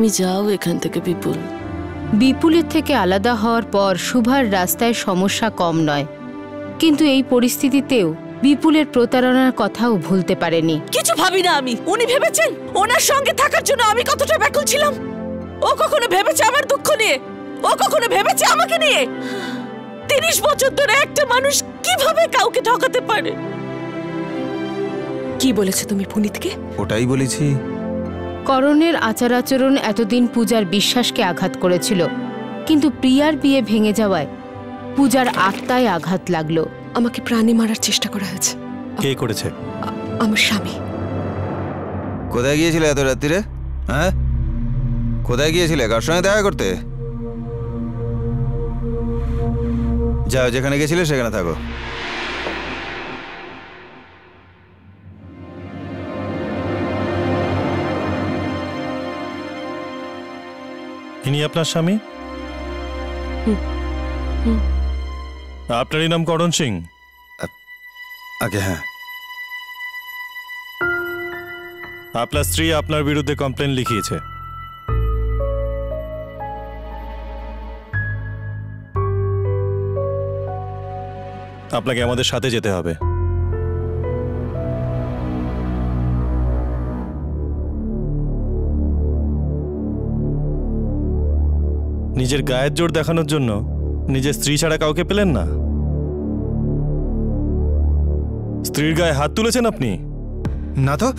তুমি যাও এখান থেকে বিপুল। বিপুলের থেকে আলাদা হওয়ার পর শুভার রাস্তায় সমস্যা কম নয়, কিন্তু এই পরিস্থিতিতেও বিপুলের প্রতারণার কথাও ভুলতে পারেনি। কিছু ভাবি না আমি। উনি ভেবেছেন ওনার সঙ্গে থাকার জন্য আমি কতটা ব্যাকুল ছিলাম? ও কখনো ভেবেছে আমার দুঃখ নিয়ে? ও কখনো ভেবেছে আমাকে নিয়ে? 30 বছর ধরে একটা মানুষ কিভাবে কাউকে ঠকাতে পারে? কি বলেছো তুমি পুনিতকে? ওটাই বলেছি। করণের আচার আচরণ এতদিন পূজার বিশ্বাসকে আঘাত করেছিল, কিন্তু প্রিয়ার বিয়ে ভেঙে যাওয়ায় পূজার আত্মায় আঘাত লাগলো। আমাকে প্রাণে মারার চেষ্টা করা হয়েছে। কে করেছে? আমার স্বামী। কোথায় গিয়েছিলে এত রাত্রিরে? হ্যাঁ, কোথায় গিয়েছিলে? কার সঙ্গে দেখা করতে? যাও, যেখানে গেছিলে সেখানে থাকো। ইনি আপনার স্বামী? আপনারই নাম করণ সিং? আগে হ্যাঁ। আপনার স্ত্রী আপনার বিরুদ্ধে কমপ্লেন লিখিয়েছে। আপনাকে আমাদের সাথে যেতে হবে। নিজের গায়ের জোর দেখানোর জন্য নিজের স্ত্রী ছাড়া কাউকে পেলেন না? স্ত্রীর গায়ে হাত তুলেছেন আপনি? না তো,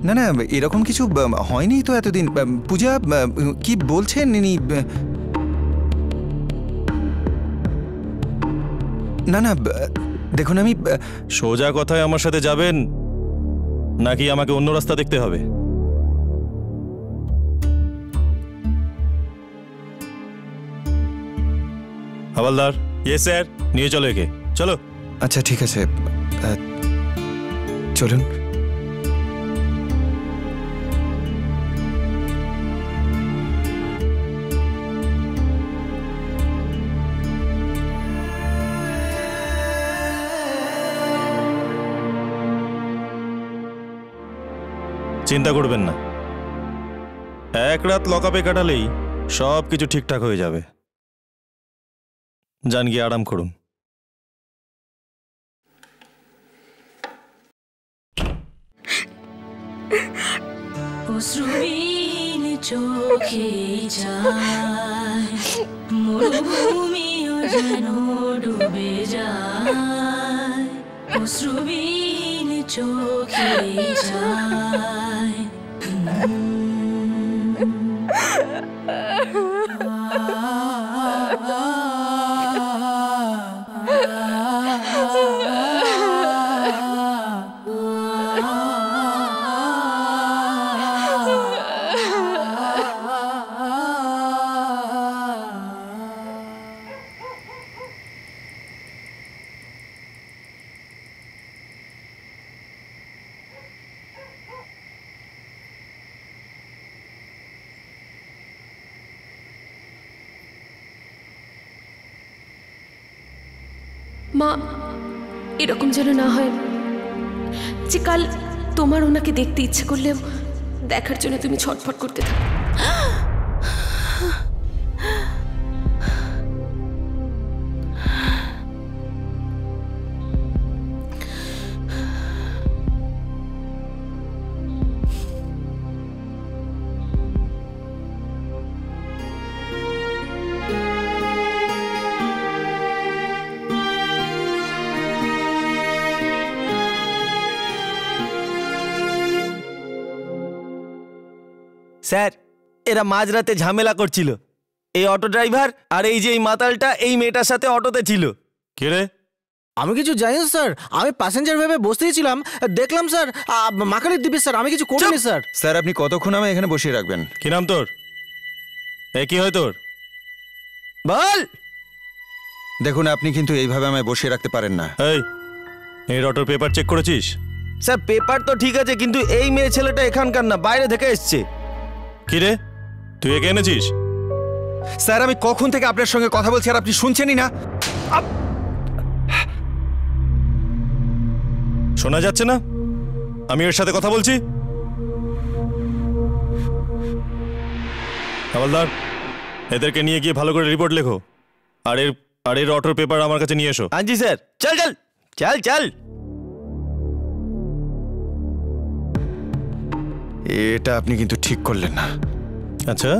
না না, এরকম কিছু হয়নি তো এতদিন। পূজা, কি বলছেন ইনি? না না, দেখুন আমি... সোজা কথায় আমার সাথে যাবেন নাকি আমাকে অন্য রাস্তা দেখতে হবে? হাওলদার। Yes sir. নিয়ে চলো একে, চলো। আচ্ছা ঠিক আছে, চলুন। চিন্তা করবেন না, এক রাত লকআপে কাটালেই সব কিছু ঠিকঠাক হয়ে যাবে। যান, গিয়ে আরাম করুন। অশ্রুহীন চোখে যায় মরুভূমিও যেন ডুবে যায়, অশ্রুহীন চোখে যায়। মা, এরকম যেন না হয় যে কাল তোমার ওনাকে দেখতে ইচ্ছে করলেও দেখার জন্য তুমি ছটফট করতে থাকো। স্যার, এরা মাঝরাতে ঝামেলা করছিল। এই অটো ড্রাইভার আর এই যে এই মাতালটা এই মেয়েটার সাথে অটোতে ছিল। কে রে? আমি কিছু জানি না স্যার, আমি প্যাসেঞ্জার ভেবে বসতেই ছিলাম, দেখলাম স্যার মাখানের দিবে স্যার, আমি কিছু করিনি স্যার। স্যার, আপনি কতক্ষণ আমায় এখানে বসিয়ে রাখবেন? কি নাম তোর? কি হয় তোর? বল। দেখুন, আপনি কিন্তু এইভাবে আমায় বসিয়ে রাখতে পারেন না। এই অটোর পেপার চেক করেছিস? স্যার, পেপার তো ঠিক আছে, কিন্তু এই মেয়ে ছেলেটা এখানকার না, বাইরে থেকে এসছে। কি রে, তুই একে এনেছিস? স্যার, আমি কখন থেকে আপনার সঙ্গে কথা বলছি আর আপনি শুনছেনই না। শোনা যাচ্ছে না আমি এর সাথে কথা বলছি? হাওলদার, এদেরকে নিয়ে গিয়ে ভালো করে রিপোর্ট লেখো। আর এর অটোর পেপার আমার কাছে নিয়ে এসো। हाँ जी सर, चल चल चल चल। এটা আপনি কিন্তু ঠিক করলেন না। আচ্ছা,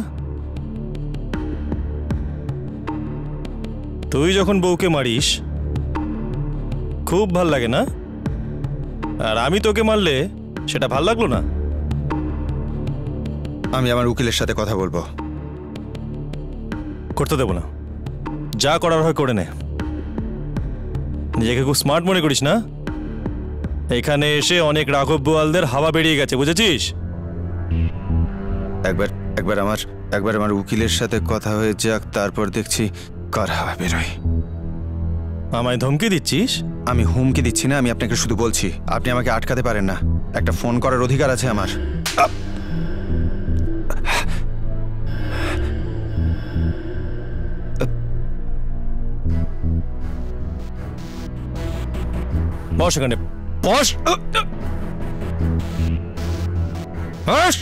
তুই যখন বউকে মারিস খুব ভাল লাগে না, আর আমি তোকে মারলে সেটা ভাল লাগলো না। আমি আমার উকিলের সাথে কথা বলবো। করতে দেবো না, যা করার হয় করে নে। নিজেকে খুব স্মার্ট মনে করিস না? এখানে এসে অনেক রাঘব বোয়ালদের হাওয়া বেরিয়ে গেছে, বুঝেছিস? একবার আমার উকিলের সাথে কথা হয়ে যাক, তারপর দেখছি কার হাওয়া বেরোয়। আমায় ধমকি দিচ্ছিস? আমি হুমকি দিচ্ছি না, আমি আপনাকে শুধু বলছি আপনি আমাকে আটকাতে পারেন না। একটা ফোন করার অধিকার আছে আমার। বস এখানে, বস। বস।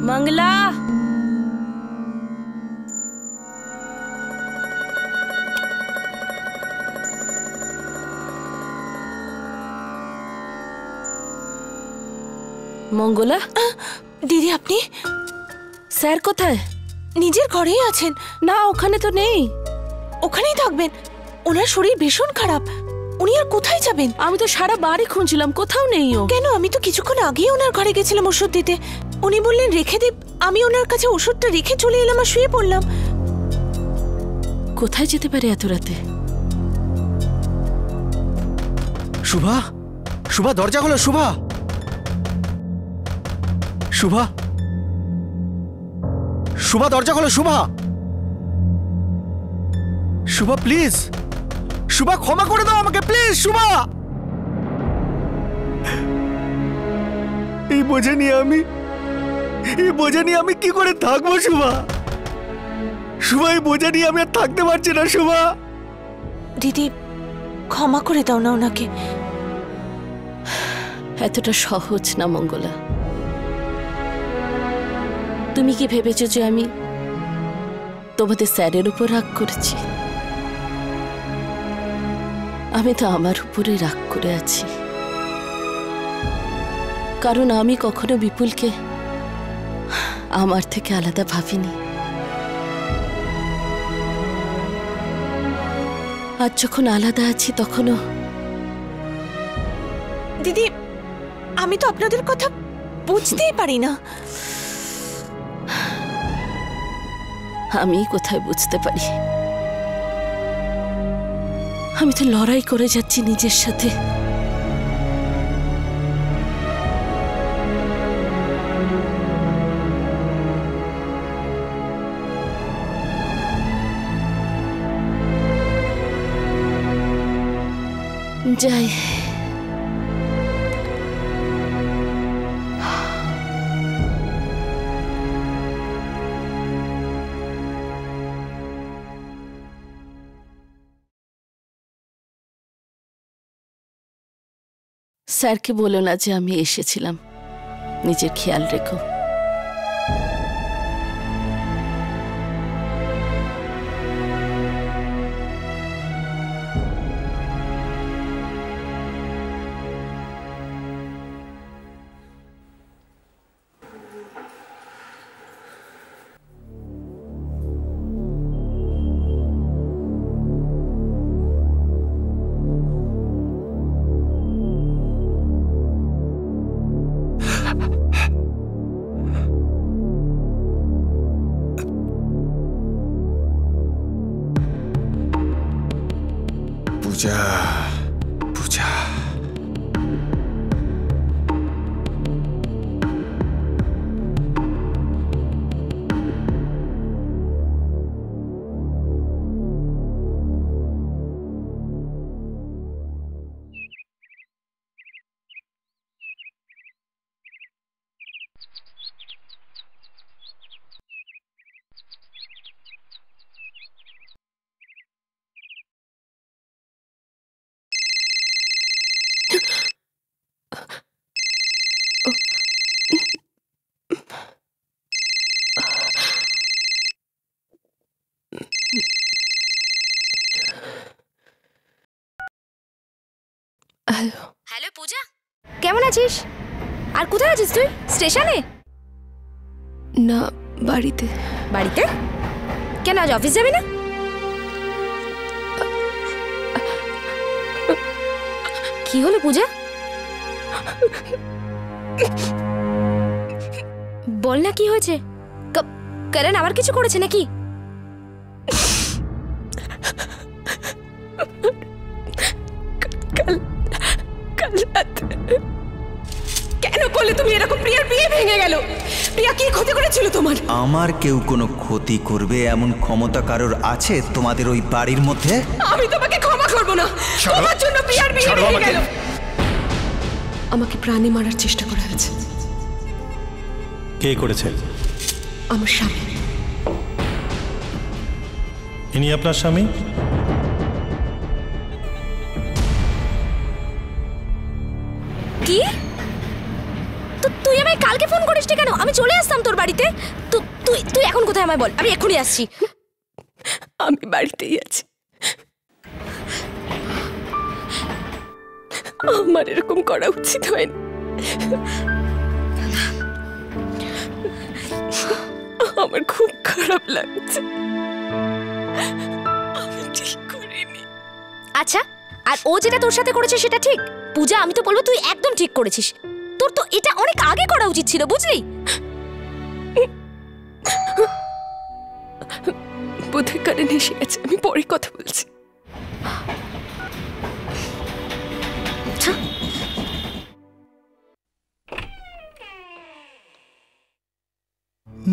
मंगला, মঙ্গলা। দিদি আপনি স্যার কোথায়? নিজের ঘরেই আছেন। না, ওখানে তো নেই। ওখানেই থাকবেন, ওনার শরীর ভীষণ খারাপ। উনি আর কোথায় যাবেন? আমি তো সারা বাড়ি খুঁজছিলাম, কোথাও নেই ও। কেন? আমি তো কিছুক্ষণ আগেই ওনার ঘরে গেছিলাম ওষুধ দিতে। উনি বললেন রেখে দেব, আমি ওনার কাছে ওষুধটা রেখে চলে এলাম আর শুয়ে পড়লাম। কোথায় যেতে পারে এত রাতে? শুভা, শুভা দরজা খোলো। শুভা, শুভা, শুভা দরজা খোলো। শুভা, শুভা প্লিজ, শুভা ক্ষমা করে দাও আমাকে প্লিজ। শুভা, এই বোঝা নিয়ে আমি কি করে থাকবো? শুভা, শুভা এই বোঝা নিয়ে আমি আর থাকতে পারছি না। শুভা দিদি ক্ষমা করে দাও না ওনাকে। এতটা সহজ না মঙ্গলা। তুমি কি ভেবেছো যে আমি তোমাদের স্যারের উপর রাগ করেছি? আমি তো আমার উপরে রাগ করে আছি, কারণ আমি কখনো বিপুলকে আমার থেকে আলাদা ভাবিনি। আজ যখন আলাদা আছি তখনও। দিদি আমি তো আপনাদের কথা বুঝতেই পারি না। আমি কোথায় বুঝতে পারি? আমি তো লড়াই করে যাচ্ছি নিজের সাথে। যাই, স্যারকে বলো না যে আমি এসেছিলাম। নিজের খেয়াল রেখো। পূজা, পূজা। হ্যালো পূজা, কেমন আছিস? আর কোথায় আছিস তুই? স্টেশনে? না, বাড়িতে। বাড়িতে? কেন আজ অফিস যাবি না? কি হলো পূজা? বল না কি হয়েছে? কারণ আবার কিছু করেছে নাকি? কেন করলে তুমি এরকম? প্রিয়ার বিয়ে ভেঙে গেল। প্রিয়া কি ক্ষতি করেছিল তোমার? আমার কেউ কোনো ক্ষতি করবে এমন ক্ষমতা কারোর আছে তোমাদের ওই বাড়ির মধ্যে? আমি তোমাকে ক্ষমা করব না। তোমার জন্য প্রিয়ার বিয়ে ভেঙে গেল। আমাকে প্রাণে মারার চেষ্টা করা হয়েছে। কে করেছে? আমার স্বামী। ইনি আপনার স্বামী? কি? তুই আমায় কালকে ফোন করিসনি কেন? আমি চলে আসতাম তোর বাড়িতে। তুই এখন কোথায় আমায় বল, আমি এক্ষুনি আসছি। আমি বাড়িতেই আছি। আমার এরকম করা উচিত হয়নি। আমার খুব খারাপ লাগছে। আমি ঠিক করিনি। আচ্ছা, আর ও যেটা তোর সাথে করেছে সেটা ঠিক? পূজা, আমি তো বলবো তুই একদম ঠিক করেছিস। তোর তো এটা অনেক আগে করা উচিত ছিল, বুঝলি? বোধহয় কারেন্ট এসে গেছে, আমি পরে কথা বলছি।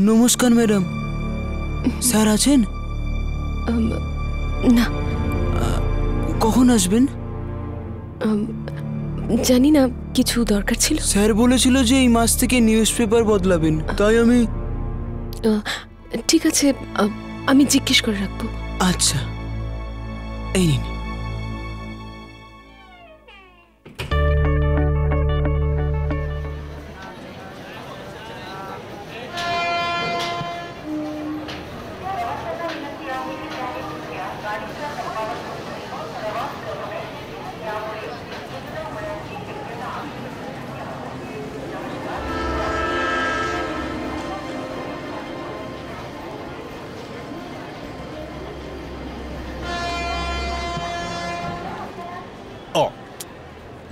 নমস্কার ম্যাডাম। স্যার আছেন? না। কখন আসবেন? জানি না, কিছু দরকার ছিল। স্যার বলেছিল যে এই মাস থেকে নিউজ পেপার বদলাবেন, তাই আমি। ঠিক আছে, আমি জিজ্ঞেস করে রাখবো। আচ্ছা, এই নিন।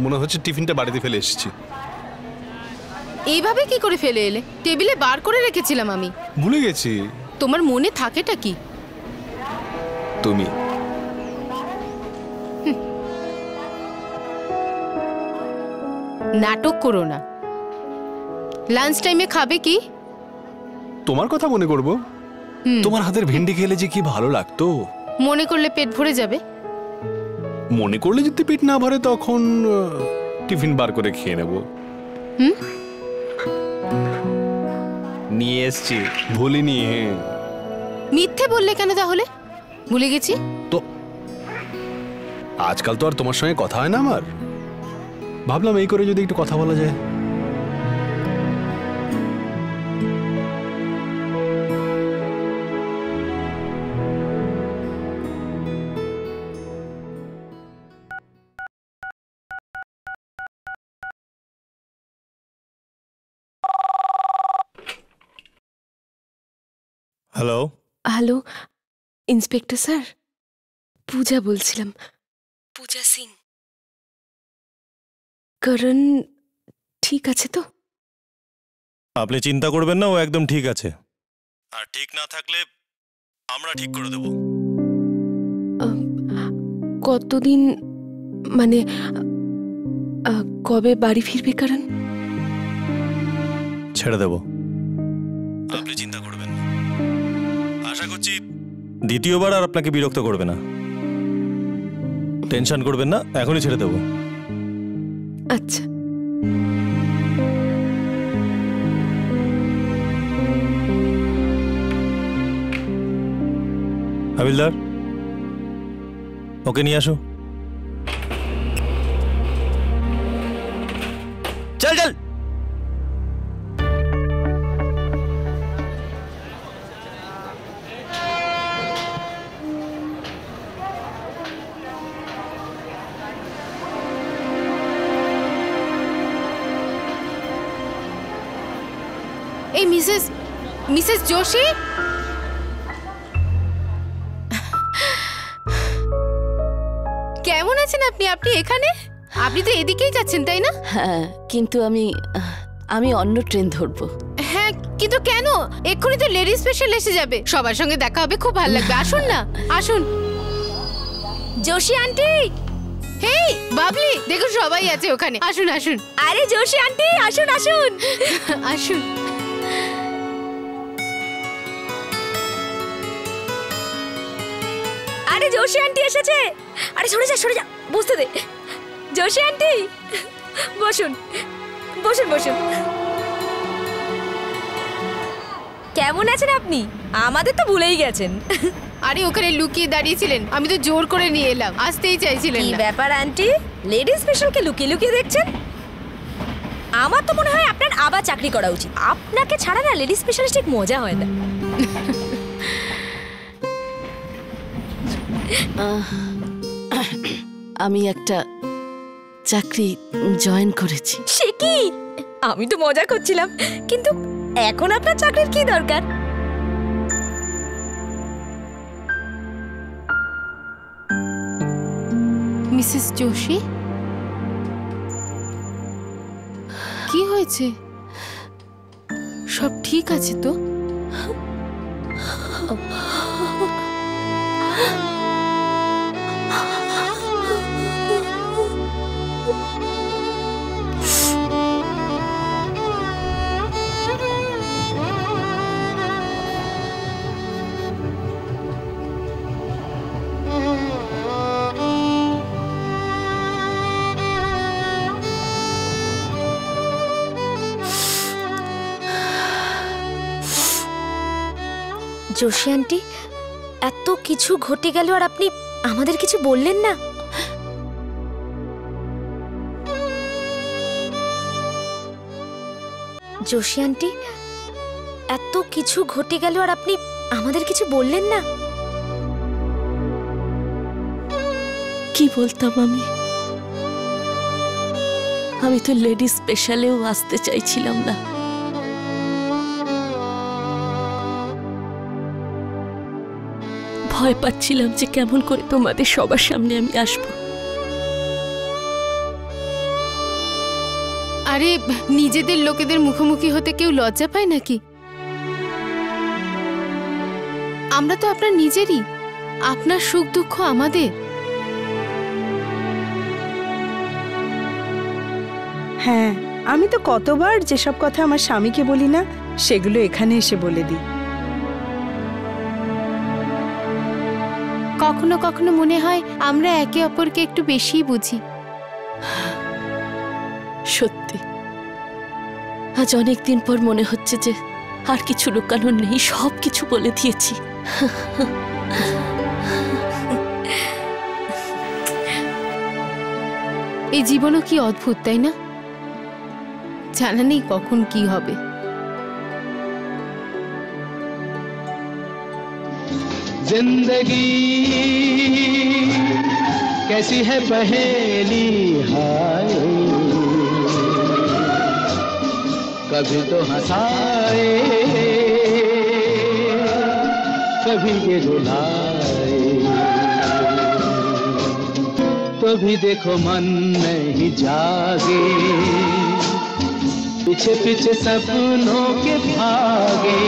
মনে হচ্ছে টিফিনটা বাড়িতে ফেলে এসেছি। এইভাবে কি করে ফেলে এলে? টেবিলে বার করে রেখেছিলাম আমি। ভুলে গেছি। তোমার মনে থাকেটা কি? তুমি নাটক করো না। লাঞ্চ টাইমে খাবে কি? তোমার কথা মনে করব। তোমার হাতের ভেন্ডি খেলে যে কি ভালো লাগতো। মনে করলে পেট ভরে যাবে। মনে করলে যদি পেট না ভরে তখন টিফিন বার করে খেয়ে নেব। নিয়ে এসছি, ভুলিনি। মিথ্যে বললে কেন তাহলে? ভুলে গেছি তো আজকাল তো আর তোমার সঙ্গে কথা হয় না আমার। ভাবলাম এই করে যদি একটু কথা বলা যায়। হ্যালো, হ্যালো ইন্সপেক্টর স্যার, পূজা বলছিলাম, পূজা সিং। করণ ঠিক আছে তো? আপনি চিন্তা করবেন না, ও একদম ঠিক আছে। আর ঠিক না থাকলে আমরা ঠিক করে দেব। কতদিন, মানে কবে বাড়ি ফিরবে করণ? ছেড়ে দেব, আপনি চিন্তা করবেন না। আশা করছি দ্বিতীয়বার আর আপনাকে বিরক্ত করবে না। টেনশন করবেন না, এখনই ছেড়ে দেব। আচ্ছা। হাবিলদার, ওকে নিয়ে আসো। চল চল। এই মিসেস যোশী, কেমন আছেন আপনি? আপনি এখানে? আপনি তো এদিকেই যাচ্ছেন তাই না? হ্যাঁ, কিন্তু আমি অন্য ট্রেন ধরবো। হ্যাঁ, কিন্তু কেন? এক্ষুনি তো লেডি স্পেশাল এসে যাবে, সবার সঙ্গে দেখা হবে, খুব ভালো লাগবে। আসুন না, আসুন। যোশী আন্টি, হেই বাবলি, দেখুন সবাই আছে ওখানে। আসুন আসুন। আরে যোশী আন্টি, আসুন আসুন আসুন। আরে যোশী আন্টি এসেছে। আরে সরে যা, বসতে দে। যোশী আন্টি, বসুন বসুন বসুন। কেমন আছেন আপনি? আমাদের তো ভুলেই গেছেন। আরে ওখানে লুকিয়ে দাঁড়িয়েছিলেন, আমি তো জোর করে নিয়ে এলাম, আসতেই চাইছিলেন কি না। ব্যাপার আন্টি, লেডি স্পেশালকে লুকিয়ে লুকিয়ে দেখছেন? আমার তো মনে হয় আপনার আবার চাকরি করা উচিত। আপনাকে ছাড়া না লেডি স্পেশাল ঠিক মজা হয় না। আমি একটা চাকরি জয়েন করেছি। সে কি? আমি তো মজা করছিলাম, কিন্তু এখন আপনার চাকরির কি দরকার? মিসেস যোশী, কি হয়েছে? সব ঠিক আছে তো? যোশী আন্টি, এত কিছু ঘটে গেল আর আপনি আমাদের কিছু বললেন না? যোশী আন্টি, এত কিছু ঘটে গেল আর আপনি আমাদের কিছু বললেন না? কি বলতাম আমি তো লেডি স্পেশালেও আসতে চাইছিলাম না। ভয় পাচ্ছিলাম যে কেমন করে তোমাদের সবার সামনে আমি আসবো। আরে নিজেদের লোকেদের মুখোমুখি হতে কেউ লজ্জা পায় নাকি? আমরা তো আপনার নিজেরই, আপনার সুখ দুঃখ আমাদের। হ্যাঁ, আমি তো কতবার যেসব কথা আমার স্বামীকে বলি না, সেগুলো এখানে এসে বলে দিই। কখনো কখনো মনে হয় আমরা একে অপরকে একটু বেশিই বুঝি। সত্যি, আজ অনেক দিন পর মনে হচ্ছে যে আর কিছু লুকানোর নেই, সব কিছু বলে দিয়েছি। এই জীবনও কি অদ্ভুত, তাই না? জানা নেই কখন কি হবে। जिंदगी कैसी है पहेली हाय, कभी तो हंसाए कभी ये रुलाए, तो भी देखो मन नहीं जागे, पीछे पीछे सपनों के भागे,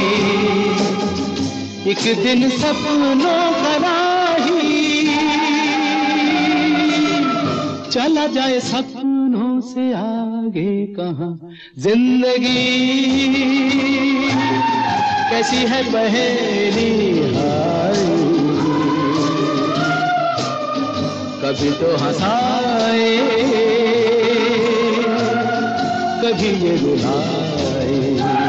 एक दिन सपनों का राही चला जाए सपनों से आगे कहाँ। जिंदगी कैसी है पहेली हाय, कभी तो हंसाए कभी ये रुलाए।